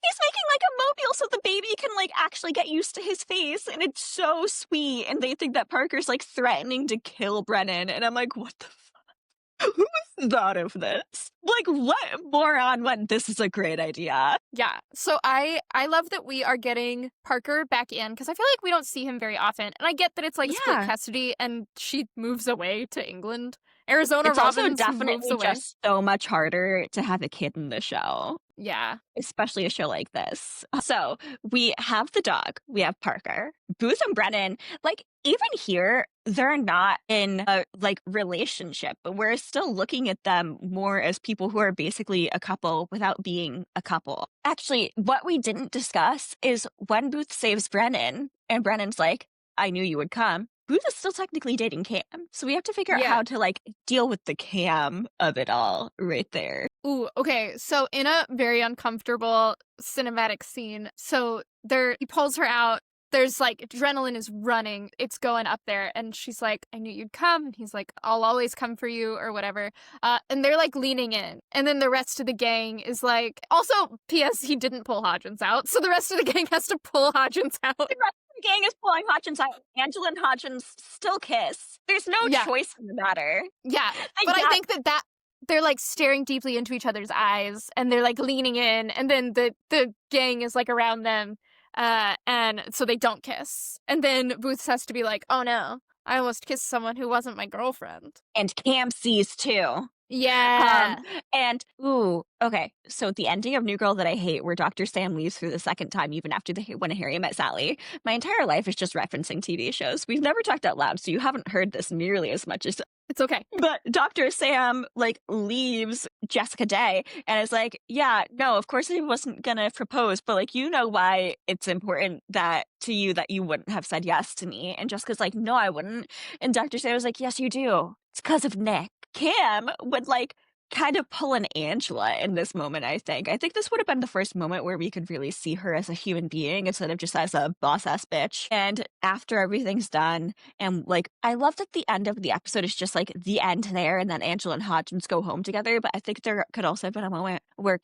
Speaker 2: He's making like a mobile so the baby can like actually get used to his face, and it's so sweet. And they think that Parker's like threatening to kill Brennan, and I'm like, what the fuck? Who thought of this? Like, what moron went, this is a great idea.
Speaker 1: Yeah. So I love that we are getting Parker back in because I feel like we don't see him very often. And I get that it's like split custody and she moves away to England. Arizona
Speaker 2: It's
Speaker 1: Robbins
Speaker 2: also
Speaker 1: moves
Speaker 2: definitely
Speaker 1: away.
Speaker 2: just so much harder to have a kid in the show.
Speaker 1: Yeah.
Speaker 2: Especially a show like this. So we have the dog, we have Parker, Booth and Brennan. Like, even here, they're not in a like relationship, but we're still looking at them more as people who are basically a couple without being a couple. Actually, what we didn't discuss is when Booth saves Brennan and Brennan's like, I knew you would come. Booth is still technically dating Cam. So we have to figure out how to like deal with the Cam of it all right there.
Speaker 1: Ooh, okay. So in a very uncomfortable cinematic scene, so he pulls her out. There's like adrenaline is running. It's going up there, and she's like, "I knew you'd come." And he's like, "I'll always come for you," or whatever. And they're like leaning in, and then the rest of the gang is like, also, P.S. He didn't pull Hodgins out, so the rest of the gang has to pull Hodgins out.
Speaker 2: The rest of the gang is pulling Hodgins out. Angela and Hodgins still kiss. There's no
Speaker 1: Yeah.
Speaker 2: choice in the matter.
Speaker 1: Yeah, but I think that they're like staring deeply into each other's eyes, and they're like leaning in, and then the gang is like around them, and so they don't kiss. And then Booth has to be like, "Oh no, I almost kissed someone who wasn't my girlfriend."
Speaker 2: And Cam sees too.
Speaker 1: Yeah.
Speaker 2: And ooh, okay. So the ending of New Girl That I Hate, where Dr. Sam leaves for the second time, even after when Harry met Sally. My entire life is just referencing TV shows. We've never talked out loud, so you haven't heard this nearly as much as.
Speaker 1: It's okay.
Speaker 2: But Dr. Sam like leaves Jessica Day and is like, yeah, no, of course he wasn't gonna propose, but like you know why it's important that to you that you wouldn't have said yes to me. And Jessica's like, no, I wouldn't. And Dr. Sam was like, yes, you do. It's because of Nick. Cam would like kind of pull an Angela in this moment, I think. I think this would have been the first moment where we could really see her as a human being instead of just as a boss-ass bitch. And after everything's done, and like, I love that the end of the episode is just like the end there, and then Angela and Hodgins go home together, but I think there could also have been a moment where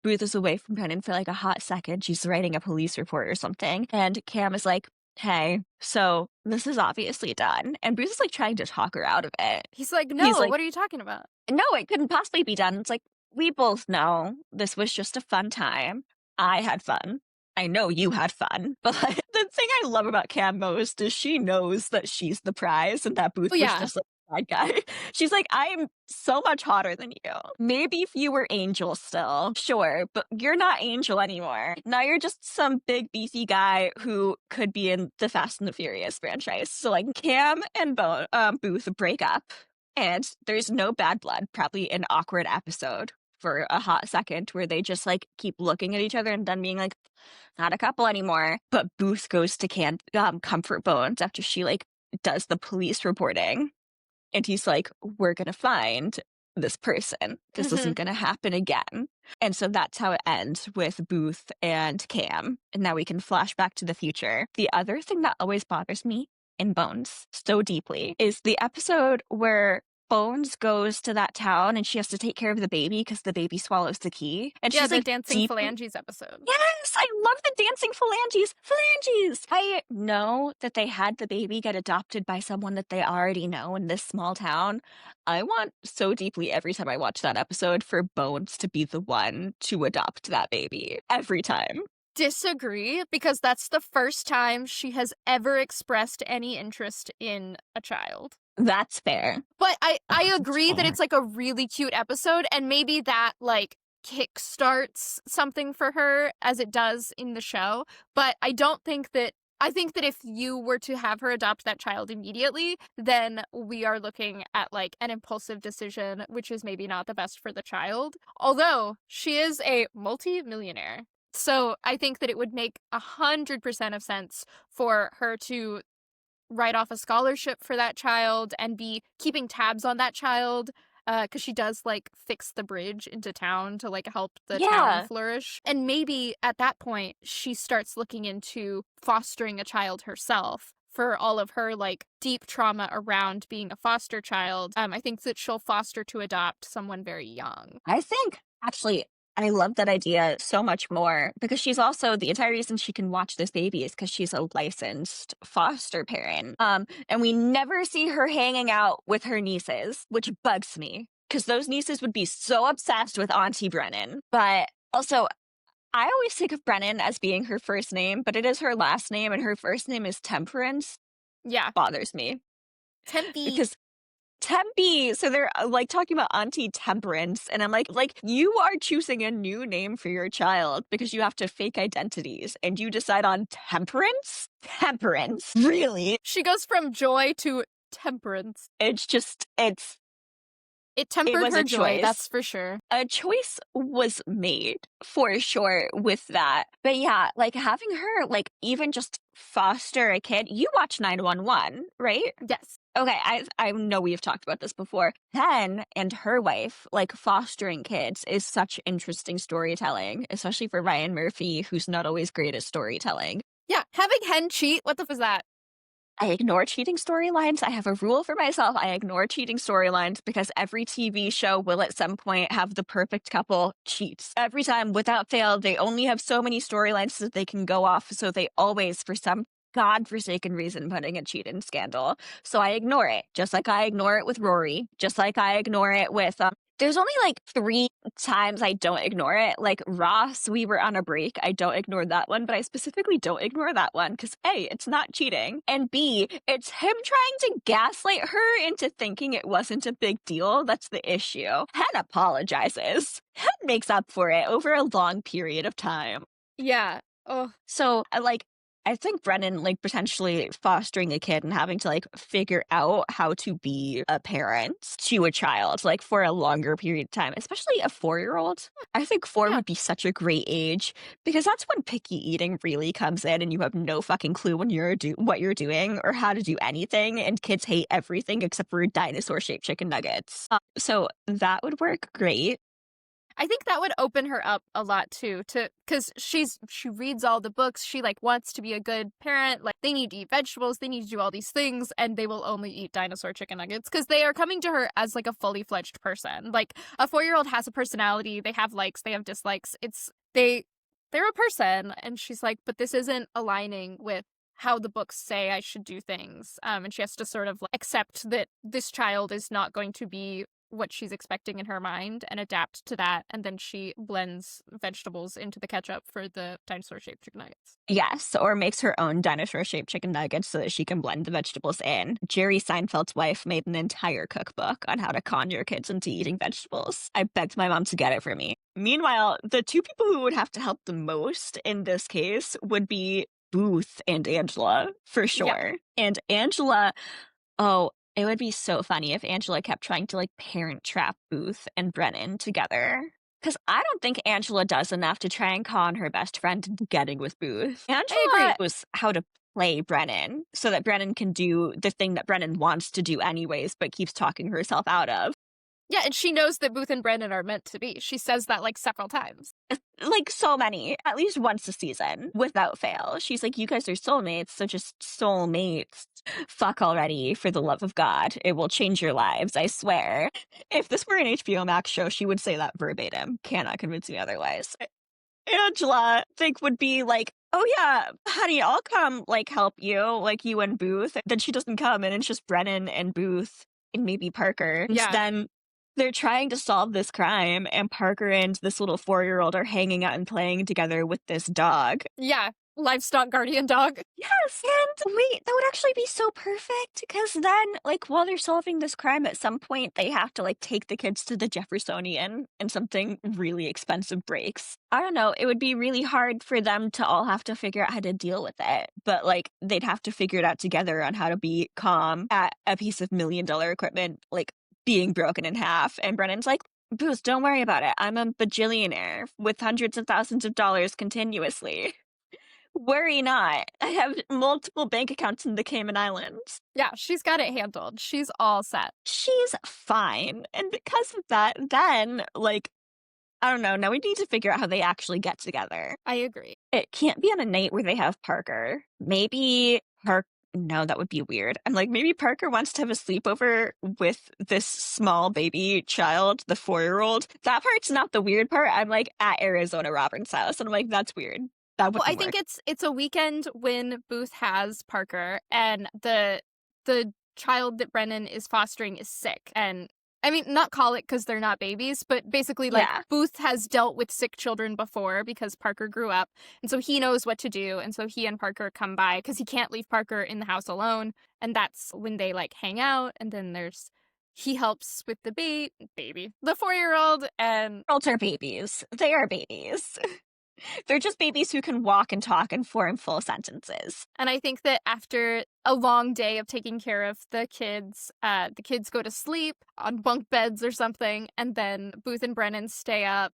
Speaker 2: Booth is away from Brennan for like a hot second. She's writing a police report or something, and Cam is like, hey, so this is obviously done. And Bruce is like trying to talk her out of it.
Speaker 1: He's like, no, what are you talking about?
Speaker 2: No, it couldn't possibly be done. It's like, we both know this was just a fun time. I had fun. I know you had fun. But like, the thing I love about Cam most is she knows that she's the prize and that Booth was just like, bad guy. She's like, I'm so much hotter than you. Maybe if you were Angel still, sure, but you're not Angel anymore. Now you're just some big beefy guy who could be in the Fast and the Furious franchise. So like Cam and Booth break up, and there's no bad blood, probably an awkward episode for a hot second where they just like keep looking at each other and then being like, not a couple anymore. But Booth goes to Comfort Bones after she like does the police reporting. And he's like, we're going to find this person. This isn't going to happen again. And so that's how it ends with Booth and Cam. And now we can flash back to the future. The other thing that always bothers me in Bones so deeply is the episode where Bones goes to that town and she has to take care of the baby because the baby swallows the key. And she's
Speaker 1: the
Speaker 2: like
Speaker 1: dancing phalanges episode.
Speaker 2: Yes, I love the dancing phalanges. I know that they had the baby get adopted by someone that they already know in this small town. I want so deeply every time I watch that episode for Bones to be the one to adopt that baby. Every time.
Speaker 1: Disagree, because that's the first time she has ever expressed any interest in a child.
Speaker 2: That's fair.
Speaker 1: But I agree that it's like a really cute episode, and maybe that like kickstarts something for her as it does in the show. But I think that if you were to have her adopt that child immediately, then we are looking at like an impulsive decision, which is maybe not the best for the child. Although she is a multi-millionaire. So I think that it would make 100% of sense for her to write off a scholarship for that child and be keeping tabs on that child, because she does like fix the bridge into town to like help the town flourish. And maybe at that point she starts looking into fostering a child herself for all of her like deep trauma around being a foster child. I think that she'll foster to adopt someone very young.
Speaker 2: I think actually I love that idea so much more because she's also, the entire reason she can watch this baby is because she's a licensed foster parent. And we never see her hanging out with her nieces, which bugs me because those nieces would be so obsessed with Auntie Brennan. But also, I always think of Brennan as being her first name, but it is her last name and her first name is Temperance.
Speaker 1: Yeah.
Speaker 2: Bothers me.
Speaker 1: Tempe.
Speaker 2: Because Tempe. So they're like talking about Auntie Temperance. And I'm like, you are choosing a new name for your child because you have to fake identities and you decide on Temperance? Temperance. Really?
Speaker 1: She goes from joy to temperance.
Speaker 2: It's just,
Speaker 1: it tempered her joy, that's for sure.
Speaker 2: A choice was made for sure with that. But yeah, like having her like even just foster a kid. You watch 911, right?
Speaker 1: Yes.
Speaker 2: Okay, I know we've talked about this before. Hen and her wife, like, fostering kids is such interesting storytelling, especially for Ryan Murphy, who's not always great at storytelling.
Speaker 1: Yeah, having Hen cheat, what the f was that?
Speaker 2: I ignore cheating storylines. I have a rule for myself. I ignore cheating storylines because every TV show will at some point have the perfect couple cheats. Every time, without fail, they only have so many storylines that they can go off. So they always, for some godforsaken reason, putting a cheat in scandal. So I ignore it, just like I ignore it with Rory, just like I ignore it with there's only like 3 times I don't ignore it. Like Ross, we were on a break. I don't ignore that one, but I specifically don't ignore that one because A, it's not cheating. And B, it's him trying to gaslight her into thinking it wasn't a big deal. That's the issue. Hen apologizes. Hen makes up for it over a long period of time.
Speaker 1: Yeah. Oh,
Speaker 2: So, I think Brennan, like, potentially fostering a kid and having to, like, figure out how to be a parent to a child, like, for a longer period of time, especially a 4-year-old. I think 4
Speaker 1: yeah.
Speaker 2: would be such a great age because that's when picky eating really comes in and you have no fucking clue when what you're doing or how to do anything, and kids hate everything except for dinosaur-shaped chicken nuggets. So that would work great.
Speaker 1: I think that would open her up a lot too, because she reads all the books. She like wants to be a good parent. Like they need to eat vegetables, they need to do all these things, and they will only eat dinosaur chicken nuggets because they are coming to her as like a fully fledged person. Like a 4-year-old has a personality. They have likes, they have dislikes. They're a person, and she's like, but this isn't aligning with how the books say I should do things. And she has to sort of like, accept that this child is not going to be what she's expecting in her mind and adapt to that. And then she blends vegetables into the ketchup for the dinosaur shaped chicken nuggets.
Speaker 2: Yes, or makes her own dinosaur-shaped chicken nuggets so that she can blend the vegetables in. Jerry Seinfeld's wife made an entire cookbook on how to con your kids into eating vegetables. I begged my mom to get it for me. Meanwhile, the 2 people who would have to help the most in this case would be Booth and Angela, for
Speaker 1: Yeah.
Speaker 2: sure. And Angela, oh, it would be so funny if Angela kept trying to, like, parent trap Booth and Brennan together. Because I don't think Angela does enough to try and con her best friend into getting with Booth.
Speaker 1: I
Speaker 2: Angela
Speaker 1: agree.
Speaker 2: knows how to play Brennan so that Brennan can do the thing that Brennan wants to do anyways, but keeps talking herself out of.
Speaker 1: Yeah, and she knows that Booth and Brennan are meant to be. She says that like several times.
Speaker 2: Like so many, at least once a season, without fail. She's like, you guys are soulmates, so just soulmates. Fuck already, for the love of God. It will change your lives, I swear. If this were an HBO Max show, she would say that verbatim. Cannot convince me otherwise. Angela, think would be like, oh yeah, honey, I'll come, like, help you, like you and Booth. Then she doesn't come, and it's just Brennan and Booth and maybe Parker. And
Speaker 1: Yeah.
Speaker 2: then they're trying to solve this crime, and Parker and this little 4-year-old are hanging out and playing together with this dog.
Speaker 1: Yeah. Livestock guardian dog.
Speaker 2: Yes, and wait, that would actually be so perfect because then, like, while they're solving this crime, at some point they have to, like, take the kids to the Jeffersonian and something really expensive breaks. I don't know, it would be really hard for them to all have to figure out how to deal with it, but, like, they'd have to figure it out together on how to be calm at a piece of $1,000,000 equipment, like, being broken in half. And Brennan's like, Booth, don't worry about it. I'm a bajillionaire with hundreds of thousands of dollars continuously. Worry not. I have multiple bank accounts in the Cayman Islands.
Speaker 1: Yeah, she's got it handled. She's all set.
Speaker 2: She's fine. And because of that, then, like, I don't know, now we need to figure out how they actually get together.
Speaker 1: I agree.
Speaker 2: It can't be on a night where they have Parker. Maybe no, that would be weird. I'm like, maybe Parker wants to have a sleepover with this small baby child, the 4-year-old. That part's not the weird part. I'm like at Arizona Roberts' house, and I'm like, that's weird. That
Speaker 1: Well,
Speaker 2: wouldn't
Speaker 1: I think
Speaker 2: work.
Speaker 1: it's a weekend when Booth has Parker and the child that Brennan is fostering is sick. And I mean, not call it because they're not babies, but basically, like,
Speaker 2: Yeah.
Speaker 1: Booth has dealt with sick children before because Parker grew up. And so he knows what to do. And so he and Parker come by because he can't leave Parker in the house alone. And that's when they, like, hang out. And then he helps with the baby, the 4-year-old. And
Speaker 2: Girls are babies. They are babies. They're just babies who can walk and talk and form full sentences.
Speaker 1: And I think that after a long day of taking care of the kids go to sleep on bunk beds or something, and then Booth and Brennan stay up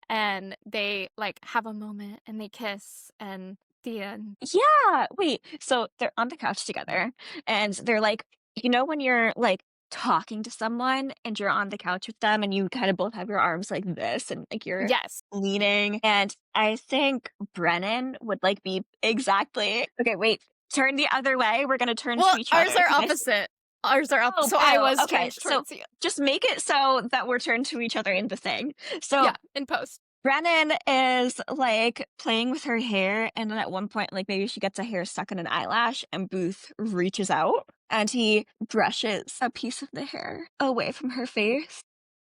Speaker 1: and they, like, have a moment and they kiss and the end.
Speaker 2: Yeah, wait. So they're on the couch together and they're like You know, when you're like talking to someone and you're on the couch with them and you kind of both have your arms like this and like you're
Speaker 1: Yes.
Speaker 2: leaning. And I think Brennan would like be exactly okay, wait, turn the other way. We're gonna turn
Speaker 1: Well,
Speaker 2: to each
Speaker 1: ours
Speaker 2: other.
Speaker 1: are
Speaker 2: 'Cause
Speaker 1: opposite. Ours are opposite.
Speaker 2: oh,
Speaker 1: So I was
Speaker 2: okay.
Speaker 1: turned
Speaker 2: So
Speaker 1: towards you.
Speaker 2: just make it so that we're turned to each other in the thing. So
Speaker 1: Yeah, in post.
Speaker 2: Brennan is like playing with her hair, and then at one point, like maybe she gets a hair stuck in an eyelash, and Booth reaches out and he brushes a piece of the hair away from her face.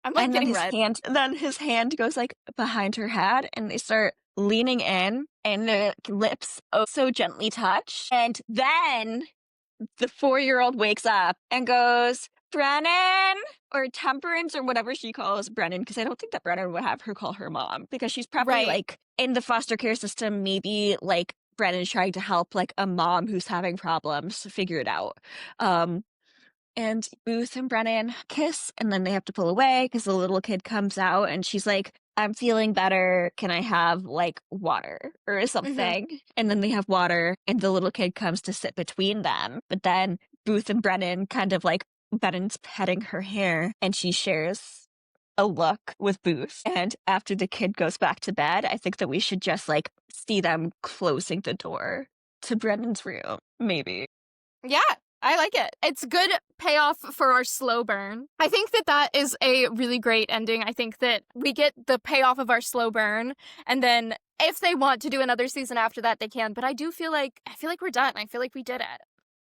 Speaker 1: I'm like
Speaker 2: And
Speaker 1: getting red.
Speaker 2: then his hand goes like behind her head, and they start leaning in, and their lips oh so gently touch. And then the 4-year-old wakes up and goes, Brennan, or Temperance, or whatever she calls Brennan, because I don't think that Brennan would have her call her mom, because she's probably
Speaker 1: Right.
Speaker 2: like in the foster care system, maybe like Brennan's trying to help like a mom who's having problems figure it out. Um, and Booth and Brennan kiss, and then they have to pull away because the little kid comes out and she's like, I'm feeling better. Can I have like water or
Speaker 1: Hmm.
Speaker 2: something? And then they have water, and the little kid comes to sit between them. But then Booth and Brennan kind of like, Brennan's petting her hair, and she shares a look with Booth. And after the kid goes back to bed, I think that we should just like see them closing the door to Brennan's room, maybe.
Speaker 1: Yeah, I like it. It's good payoff for our slow burn. I think that that is a really great ending. I think that we get the payoff of our slow burn, and then if they want to do another season after that, they can. But I feel like we're done. I feel like we did it.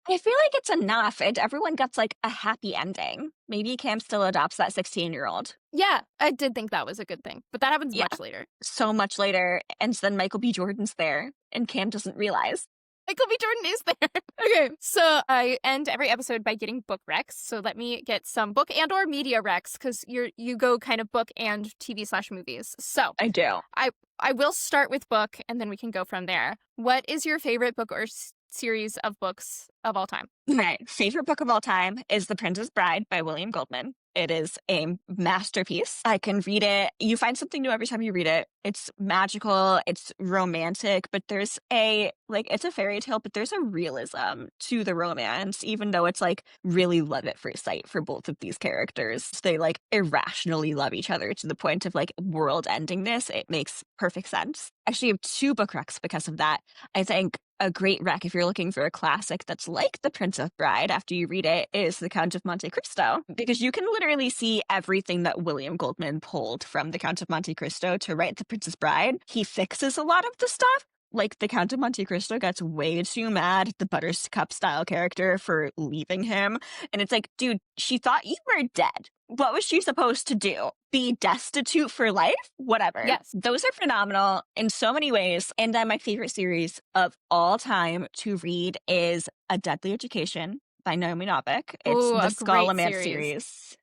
Speaker 2: I feel like it's enough, and everyone gets like a happy ending. Maybe Cam still adopts that 16-year-old.
Speaker 1: Yeah, I did think that was a good thing, but that happens
Speaker 2: Yeah,
Speaker 1: much later.
Speaker 2: so much later, and then Michael B. Jordan's there, and Cam doesn't realize.
Speaker 1: Michael B. Jordan is there. Okay, so I end every episode by getting book recs. So let me get some book and or media recs, because you go kind of book and TV/movies. So
Speaker 2: I do.
Speaker 1: I will start with book, and then we can go from there. What is your favorite book or series of books of all time?
Speaker 2: My favorite book of all time is The Princess Bride by William Goldman. It is a masterpiece. I can read it. You find something new every time you read it. It's magical, it's romantic, but there's it's a fairy tale, but there's a realism to the romance, even though it's like really love at first sight for both of these characters. They like irrationally love each other to the point of like world endingness. It makes perfect sense. Actually, I have 2 book recs because of that. I think a great rec, if you're looking for a classic that's like The Princess Bride after you read it, is The Count of Monte Cristo, because you can literally see everything that William Goldman pulled from The Count of Monte Cristo to write The Princess Bride. He fixes a lot of the stuff. Like, the Count of Monte Cristo gets way too mad at the Buttercup style character for leaving him. And it's like, dude, she thought you were dead. What was she supposed to do? Be destitute for life? Whatever.
Speaker 1: Yes.
Speaker 2: Those are phenomenal in so many ways. And then my favorite series of all time to read is A Deadly Education by Naomi Novik. It's
Speaker 1: Ooh,
Speaker 2: the
Speaker 1: a great
Speaker 2: Scholomance series.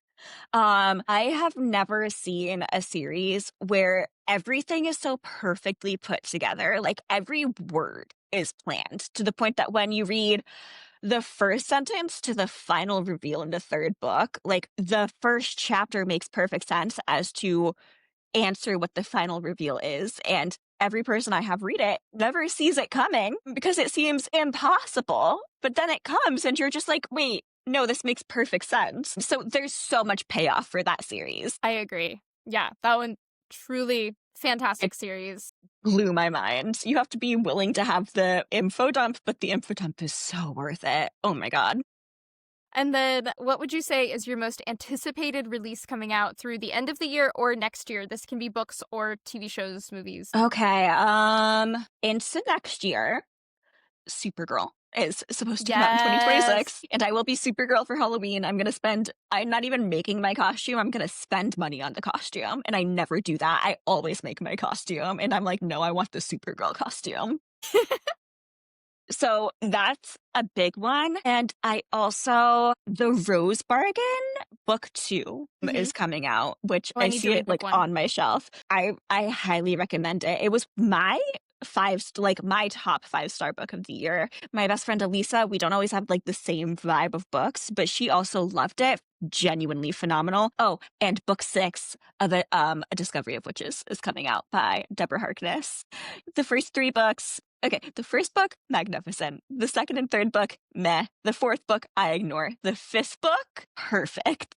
Speaker 2: I have never seen a series where everything is so perfectly put together. Like every word is planned to the point that when you read the first sentence to the final reveal in the 3rd book, like the first chapter makes perfect sense as to answer what the final reveal is. And every person I have read it never sees it coming because it seems impossible. But then it comes and you're just like, wait, no, this makes perfect sense. So there's so much payoff for that series.
Speaker 1: I agree. Yeah, that one truly fantastic
Speaker 2: It
Speaker 1: series.
Speaker 2: blew my mind. You have to be willing to have the info dump, but the info dump is so worth it. Oh my God.
Speaker 1: And then what would you say is your most anticipated release coming out through the end of the year or next year? This can be books or TV shows, movies.
Speaker 2: Okay, into next year, Supergirl is supposed to come out in 2026, and I will be Supergirl for Halloween. I'm not even making my costume. I'm going to spend money on the costume, and I never do that. I always make my costume, and I'm like, no, I want the Supergirl costume. So that's a big one. And I also, The Rose Bargain, book 2 is coming out, which
Speaker 1: Oh, I
Speaker 2: I
Speaker 1: need to
Speaker 2: see
Speaker 1: read
Speaker 2: it
Speaker 1: book
Speaker 2: like
Speaker 1: 1.
Speaker 2: on my shelf. I highly recommend it. It was my my top 5-star book of the year. My best friend Elisa, we don't always have like the same vibe of books, but she also loved it. Genuinely phenomenal. Oh, and book 6 of A Discovery of Witches is coming out by Deborah Harkness. The first 3 books, okay, the first book, magnificent. The second and third book, meh. The fourth book, I ignore. The fifth book, perfect.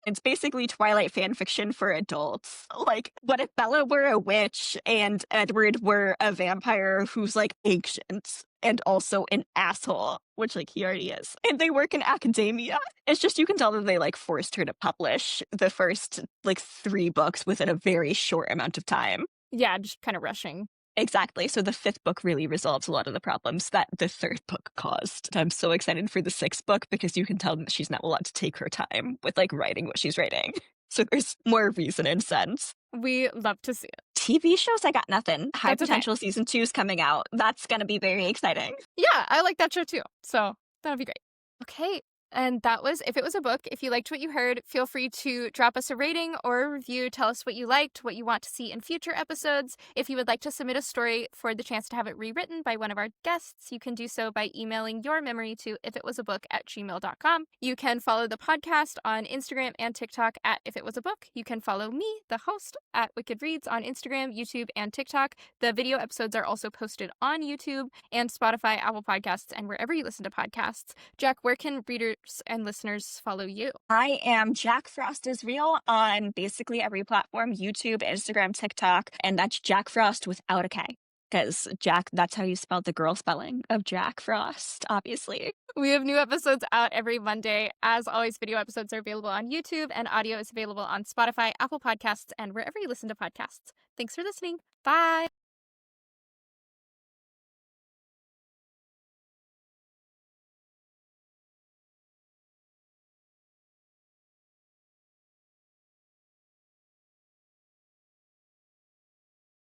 Speaker 2: It's basically Twilight fan fiction for adults. Like, what if Bella were a witch and Edward were a vampire who's like ancient and also an asshole, which like he already is. And they work in academia. It's just you can tell that they like forced her to publish the first like 3 books within a very short amount of time.
Speaker 1: Yeah, just kind of rushing.
Speaker 2: Exactly. So the 5th book really resolves a lot of the problems that the 3rd book caused. I'm so excited for the 6th book because you can tell that she's not allowed to take her time with like writing what she's writing. So there's more reason and sense.
Speaker 1: We love to see it.
Speaker 2: TV shows, I got nothing. High
Speaker 1: That's okay.
Speaker 2: Potential season 2 is coming out. That's going to be very exciting.
Speaker 1: Yeah, I like that show too. So that'll be great. Okay. And that was If It Was a Book. If you liked what you heard, feel free to drop us a rating or a review. Tell us what you liked, what you want to see in future episodes. If you would like to submit a story for the chance to have it rewritten by one of our guests, you can do so by emailing your memory to ifitwasabook@gmail.com. You can follow the podcast on Instagram and TikTok at If It Was a Book. You can follow me, the host, at Wicked Reads on Instagram, YouTube, and TikTok. The video episodes are also posted on YouTube and Spotify, Apple Podcasts, and wherever you listen to podcasts. Jac, where can readers and listeners follow you?
Speaker 2: I am Jacfrostisreal on basically every platform, YouTube, Instagram, TikTok, and that's Jac Frost without a K. Because Jack, that's how you spell the girl spelling of Jac Frost, obviously.
Speaker 1: We have new episodes out every Monday. As always, video episodes are available on YouTube, and audio is available on Spotify, Apple Podcasts, and wherever you listen to podcasts. Thanks for listening. Bye!